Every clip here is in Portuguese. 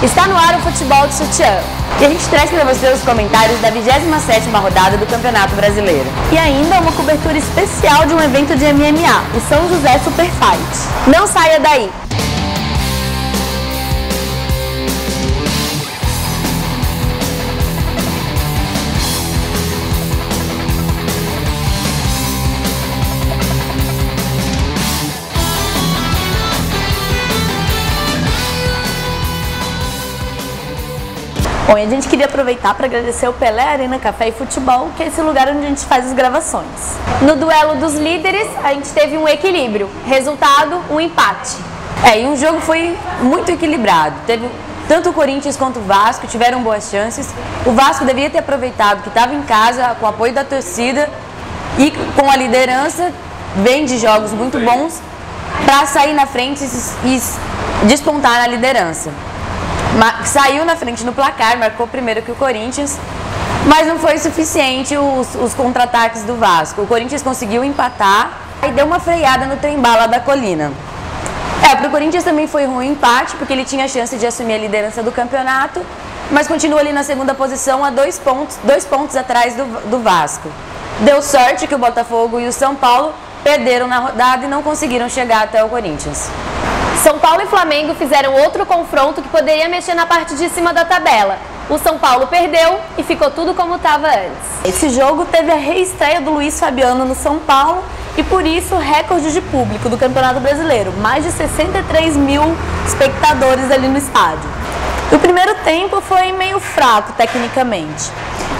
Está no ar o Futebol de Sutiã. E a gente traz para você os comentários da 27ª rodada do Campeonato Brasileiro. E ainda uma cobertura especial de um evento de MMA, o São José Super Fight. Não saia daí! Bom, e a gente queria aproveitar para agradecer o Pelé Arena Café e Futebol, que é esse lugar onde a gente faz as gravações. No duelo dos líderes, a gente teve um equilíbrio. Resultado, um empate. E o jogo foi muito equilibrado. Teve tanto o Corinthians quanto o Vasco, tiveram boas chances. O Vasco devia ter aproveitado que estava em casa, com o apoio da torcida e com a liderança, vem de jogos muito bons, para sair na frente e despontar na liderança. Saiu na frente no placar, marcou primeiro que o Corinthians, mas não foi suficiente os contra-ataques do Vasco. O Corinthians conseguiu empatar e deu uma freada no trem-bala da Colina. Para o Corinthians também foi ruim o empate, porque ele tinha a chance de assumir a liderança do campeonato, mas continua ali na segunda posição a dois pontos atrás do Vasco. Deu sorte que o Botafogo e o São Paulo perderam na rodada e não conseguiram chegar até o Corinthians. São Paulo e Flamengo fizeram outro confronto que poderia mexer na parte de cima da tabela. O São Paulo perdeu e ficou tudo como estava antes. Esse jogo teve a reestreia do Luiz Fabiano no São Paulo e por isso recorde de público do Campeonato Brasileiro. Mais de 63 mil espectadores ali no estádio. O primeiro tempo foi meio fraco tecnicamente,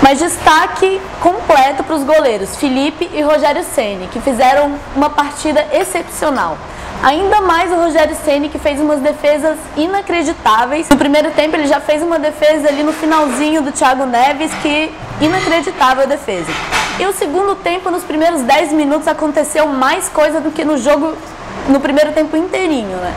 mas destaque completo para os goleiros Felipe e Rogério Ceni, que fizeram uma partida excepcional. Ainda mais o Rogério Ceni, que fez umas defesas inacreditáveis. No primeiro tempo ele já fez uma defesa ali no finalzinho do Thiago Neves, que inacreditável a defesa. E o segundo tempo, nos primeiros 10 minutos, aconteceu mais coisa do que no jogo, no primeiro tempo inteirinho, né?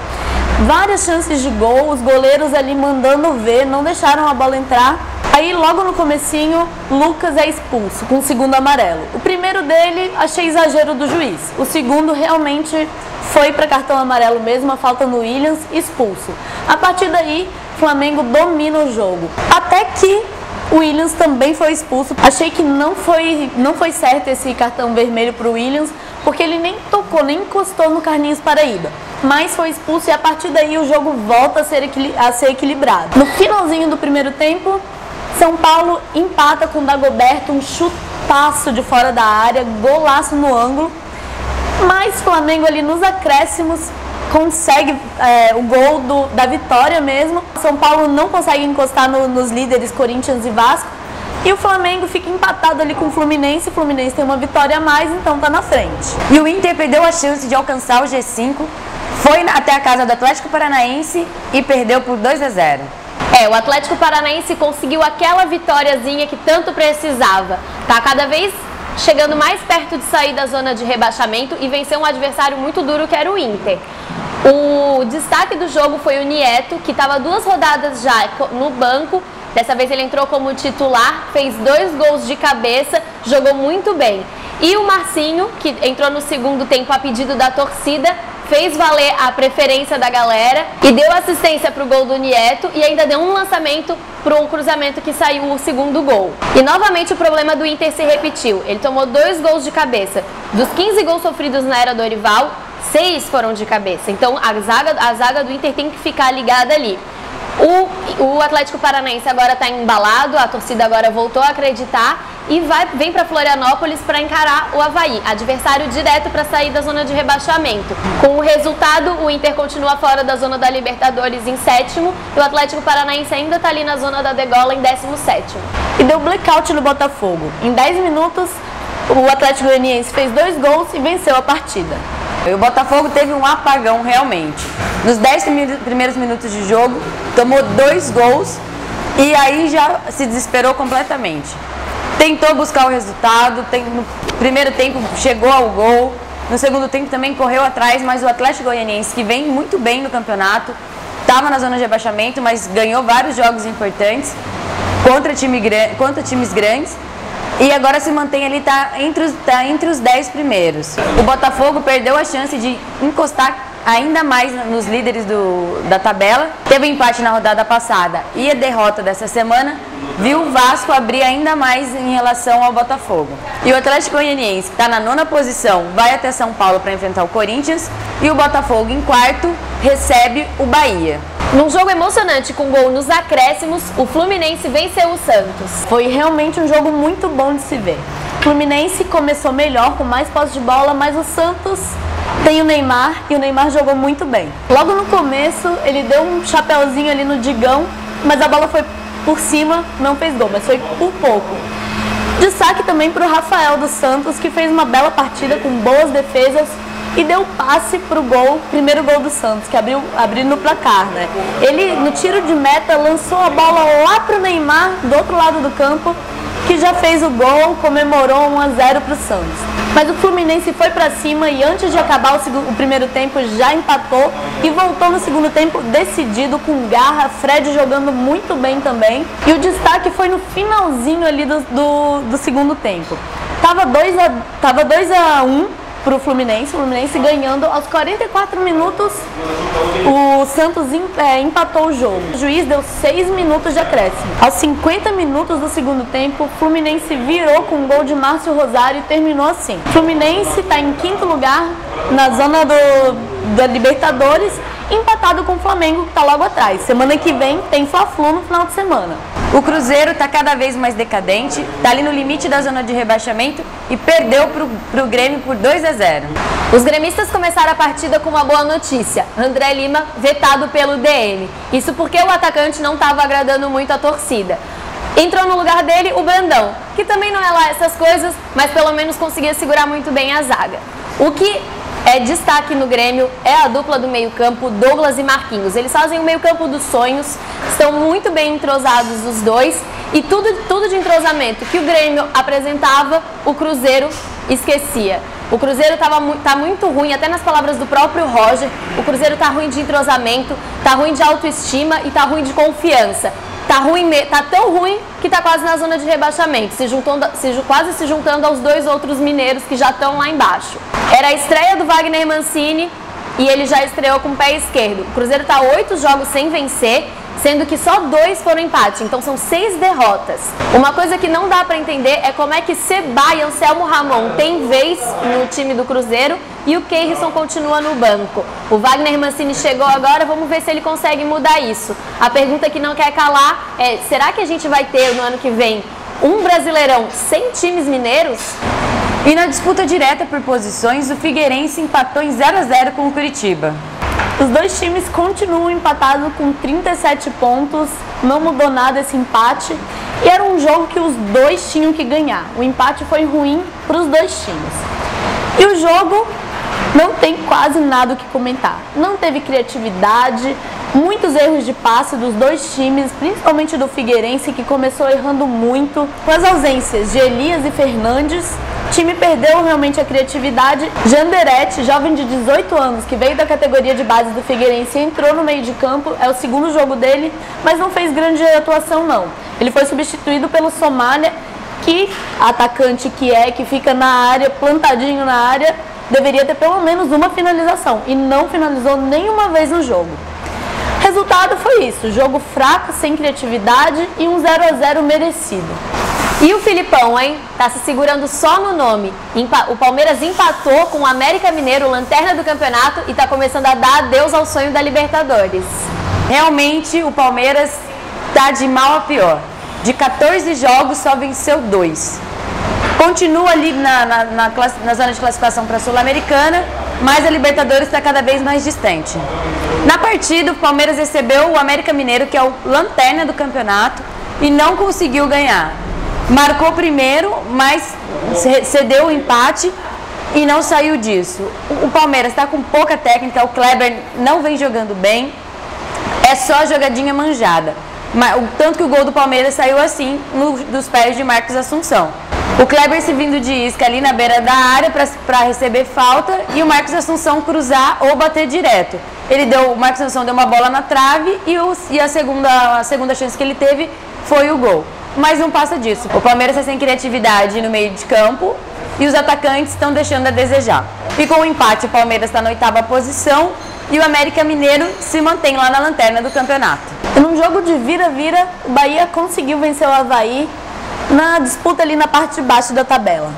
Várias chances de gol, os goleiros ali mandando ver, não deixaram a bola entrar. Aí logo no comecinho, Lucas é expulso com o segundo amarelo. O primeiro dele, achei exagero do juiz. O segundo realmente foi para cartão amarelo mesmo, a falta no Williams, expulso. A partir daí, o Flamengo domina o jogo. Até que o Williams também foi expulso. Achei que não foi certo esse cartão vermelho para o Williams, porque ele nem tocou, nem encostou no Carlinhos Paraíba. Mas foi expulso e a partir daí o jogo volta a ser equilibrado. No finalzinho do primeiro tempo, São Paulo empata com o Dagoberto, um chutaço de fora da área, golaço no ângulo. Mas Flamengo ali nos acréscimos consegue o gol da vitória mesmo. São Paulo não consegue encostar nos líderes Corinthians e Vasco. E o Flamengo fica empatado ali com o Fluminense. O Fluminense tem uma vitória a mais, então tá na frente. E o Inter perdeu a chance de alcançar o G5, foi até a casa do Atlético Paranaense e perdeu por 2-0. O Atlético Paranaense conseguiu aquela vitóriazinha que tanto precisava. Tá cada vez chegando mais perto de sair da zona de rebaixamento e vencer um adversário muito duro que era o Inter. O destaque do jogo foi o Nieto, que estava 2 rodadas já no banco. Dessa vez ele entrou como titular, fez 2 gols de cabeça, jogou muito bem. E o Marcinho, que entrou no segundo tempo a pedido da torcida, fez valer a preferência da galera e deu assistência para o gol do Nieto e ainda deu um lançamento para um cruzamento que saiu o segundo gol. E novamente o problema do Inter se repetiu. Ele tomou 2 gols de cabeça. Dos 15 gols sofridos na era Dorival, 6 foram de cabeça. Então a zaga do Inter tem que ficar ligada ali. O Atlético Paranaense agora está embalado, a torcida agora voltou a acreditar e vem para Florianópolis para encarar o Avaí, adversário direto para sair da zona de rebaixamento. Com o resultado, o Inter continua fora da zona da Libertadores em 7º e o Atlético Paranaense ainda está ali na zona da degola em 17º. E deu blackout no Botafogo. Em 10 minutos, o Atlético Goianiense fez 2 gols e venceu a partida. E o Botafogo teve um apagão realmente. Nos 10 primeiros minutos de jogo, tomou 2 gols e aí já se desesperou completamente. Tentou buscar o resultado, no primeiro tempo chegou ao gol, no segundo tempo também correu atrás, mas o Atlético Goianiense, que vem muito bem no campeonato, estava na zona de rebaixamento, mas ganhou vários jogos importantes contra times grandes. E agora se mantém ali, tá entre os 10 primeiros. O Botafogo perdeu a chance de encostar ainda mais nos líderes da tabela. Teve um empate na rodada passada e a derrota dessa semana viu o Vasco abrir ainda mais em relação ao Botafogo. E o Atlético Goianiense, que está na 9ª posição, vai até São Paulo para enfrentar o Corinthians, e o Botafogo, em 4º, recebe o Bahia. Num jogo emocionante com gol nos acréscimos, o Fluminense venceu o Santos. Foi realmente um jogo muito bom de se ver. O Fluminense começou melhor, com mais posse de bola, mas o Santos tem o Neymar e o Neymar jogou muito bem. Logo no começo, ele deu um chapeuzinho ali no Digão, mas a bola foi por cima, não fez gol, mas foi por pouco. Destaque também para o Rafael dos Santos, que fez uma bela partida com boas defesas e deu passe para o gol, primeiro gol do Santos, que abriu no placar, né? Ele, no tiro de meta, lançou a bola lá para o Neymar, do outro lado do campo, que já fez o gol, comemorou 1-0 para o Santos. Mas o Fluminense foi para cima e antes de acabar o primeiro tempo já empatou e voltou no segundo tempo decidido, com garra, Fred jogando muito bem também. E o destaque foi no finalzinho ali do segundo tempo. Tava 2-1 para o Fluminense ganhando aos 44 minutos, o Santos empatou o jogo. O juiz deu 6 minutos de acréscimo. Aos 50 minutos do segundo tempo, o Fluminense virou com um gol de Márcio Rosário e terminou assim. O Fluminense está em 5º lugar na zona da Libertadores, empatado com o Flamengo, que está logo atrás. Semana que vem tem Fla-Flu no final de semana. O Cruzeiro está cada vez mais decadente, está ali no limite da zona de rebaixamento e perdeu para o Grêmio por 2-0. Os gremistas começaram a partida com uma boa notícia: André Lima vetado pelo DM. Isso porque o atacante não estava agradando muito a torcida. Entrou no lugar dele o Brandão, que também não é lá essas coisas, mas pelo menos conseguia segurar muito bem a zaga. O que é destaque no Grêmio é a dupla do meio-campo, Douglas e Marquinhos. Eles fazem o meio-campo dos sonhos, estão muito bem entrosados os dois, e tudo de entrosamento que o Grêmio apresentava, o Cruzeiro esquecia. O Cruzeiro tá muito ruim, até nas palavras do próprio Roger, o Cruzeiro tá ruim de entrosamento, tá ruim de autoestima e tá ruim de confiança. Tá tão ruim que tá quase na zona de rebaixamento, quase se juntando aos 2 outros mineiros que já estão lá embaixo. Era a estreia do Wagner Mancini e ele já estreou com o pé esquerdo. O Cruzeiro tá 8 jogos sem vencer, sendo que só 2 foram empate, então são 6 derrotas. Uma coisa que não dá para entender é como é que Seba e Anselmo Ramon têm vez no time do Cruzeiro e o Keirson continua no banco. O Wagner Mancini chegou agora, vamos ver se ele consegue mudar isso. A pergunta que não quer calar é: será que a gente vai ter no ano que vem um Brasileirão sem times mineiros? E na disputa direta por posições, o Figueirense empatou em 0-0 com o Curitiba. Os dois times continuam empatados com 37 pontos, não mudou nada esse empate, e era um jogo que os dois tinham que ganhar. O empate foi ruim para os dois times. E o jogo não tem quase nada o que comentar. Não teve criatividade, muitos erros de passe dos dois times, principalmente do Figueirense, que começou errando muito. Com as ausências de Elias e Fernandes, o time perdeu realmente a criatividade. Janderete, jovem de 18 anos, que veio da categoria de base do Figueirense e entrou no meio de campo, é o segundo jogo dele, mas não fez grande atuação não. Ele foi substituído pelo Somália, que atacante que fica na área, plantadinho na área, deveria ter pelo menos uma finalização e não finalizou nenhuma vez no jogo. Resultado foi isso: jogo fraco, sem criatividade e um 0-0 merecido. E o Filipão, hein? Tá se segurando só no nome. O Palmeiras empatou com o América Mineiro, lanterna do campeonato, e tá começando a dar adeus ao sonho da Libertadores. Realmente o Palmeiras tá de mal a pior. De 14 jogos só venceu 2. Continua ali na zona de classificação para a Sul-Americana, mas a Libertadores está cada vez mais distante. Na partida, o Palmeiras recebeu o América Mineiro, que é o lanterna do campeonato, e não conseguiu ganhar. Marcou primeiro, mas cedeu o empate e não saiu disso. O Palmeiras está com pouca técnica, o Kleber não vem jogando bem, é só jogadinha manjada. Tanto que o gol do Palmeiras saiu assim, dos pés de Marcos Assunção. O Kleber se vindo de isca ali na beira da área para receber falta e o Marcos Assunção cruzar ou bater direto. O Marcos Assunção deu uma bola na trave e a segunda chance que ele teve foi o gol. Mas não passa disso. O Palmeiras está sem criatividade no meio de campo e os atacantes estão deixando a desejar. Ficou um empate, o Palmeiras está na 8ª posição e o América Mineiro se mantém lá na lanterna do campeonato. E num jogo de vira-vira, o Bahia conseguiu vencer o Avaí na disputa ali na parte de baixo da tabela.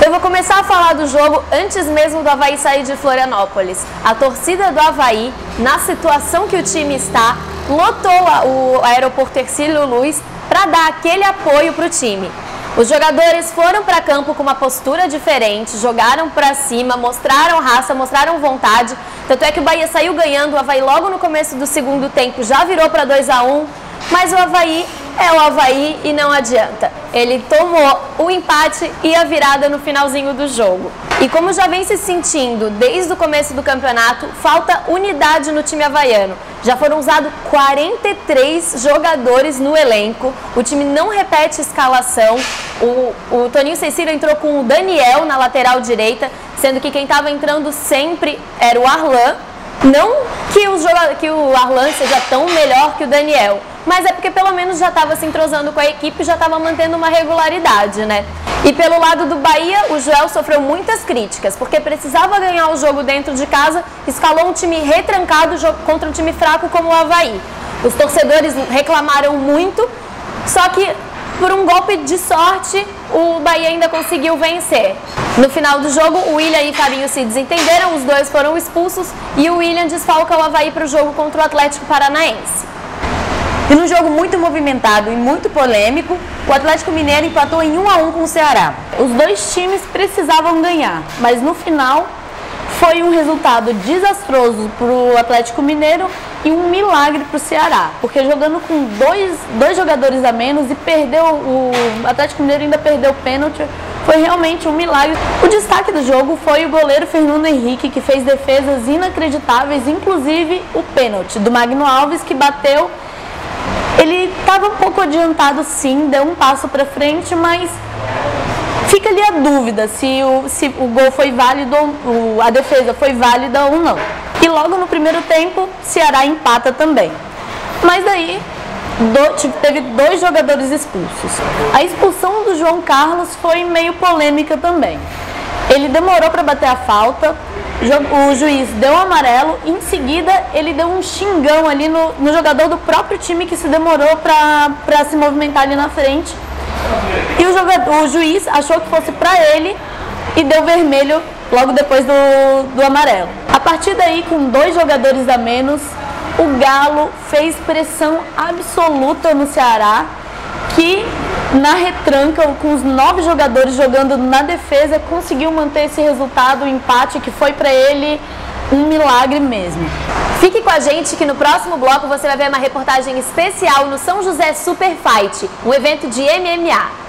Eu vou começar a falar do jogo antes mesmo do Avaí sair de Florianópolis. A torcida do Avaí, na situação que o time está, lotou o aeroporto Hercílio Luz para dar aquele apoio para o time. Os jogadores foram para campo com uma postura diferente, jogaram para cima, mostraram raça, mostraram vontade. Tanto é que o Bahia saiu ganhando, o Avaí logo no começo do segundo tempo já virou para 2-1, mas o Avaí é o Avaí e não adianta. Ele tomou o empate e a virada no finalzinho do jogo. E como já vem se sentindo desde o começo do campeonato, falta unidade no time havaiano. Já foram usados 43 jogadores no elenco, o time não repete escalação. O Toninho Cecílio entrou com o Daniel na lateral direita, sendo que quem estava entrando sempre era o Arlan. Não que o Arlan seja tão melhor que o Daniel, mas é porque pelo menos já estava se entrosando com a equipe e já estava mantendo uma regularidade, né? E pelo lado do Bahia, o Joel sofreu muitas críticas, porque precisava ganhar o jogo dentro de casa, escalou um time retrancado contra um time fraco como o Avaí. Os torcedores reclamaram muito, só que por um golpe de sorte, o Bahia ainda conseguiu vencer. No final do jogo, o William e Fabinho se desentenderam, os dois foram expulsos e o William desfalca o Avaí para o jogo contra o Atlético Paranaense. E num jogo muito movimentado e muito polêmico, o Atlético Mineiro empatou em 1-1 com o Ceará. Os dois times precisavam ganhar, mas no final foi um resultado desastroso para o Atlético Mineiro e um milagre para o Ceará, porque jogando com dois jogadores a menos e o Atlético Mineiro ainda perdeu o pênalti, foi realmente um milagre. O destaque do jogo foi o goleiro Fernando Henrique, que fez defesas inacreditáveis, inclusive o pênalti do Magno Alves, que bateu. Ele estava um pouco adiantado sim, deu um passo para frente, mas fica ali a dúvida se o gol foi válido, a defesa foi válida ou não. E logo no primeiro tempo, Ceará empata também. Mas daí teve 2 jogadores expulsos. A expulsão do João Carlos foi meio polêmica também. Ele demorou para bater a falta, o juiz deu um amarelo, e em seguida ele deu um xingão ali no jogador do próprio time que se demorou para se movimentar ali na frente. E o juiz achou que fosse para ele e deu vermelho logo depois do amarelo. A partir daí, com 2 jogadores a menos, o Galo fez pressão absoluta no Ceará, que na retranca, com os 9 jogadores jogando na defesa, conseguiu manter esse resultado, o empate, que foi para ele um milagre mesmo. Fique com a gente que no próximo bloco você vai ver uma reportagem especial no São José Super Fight, um evento de MMA.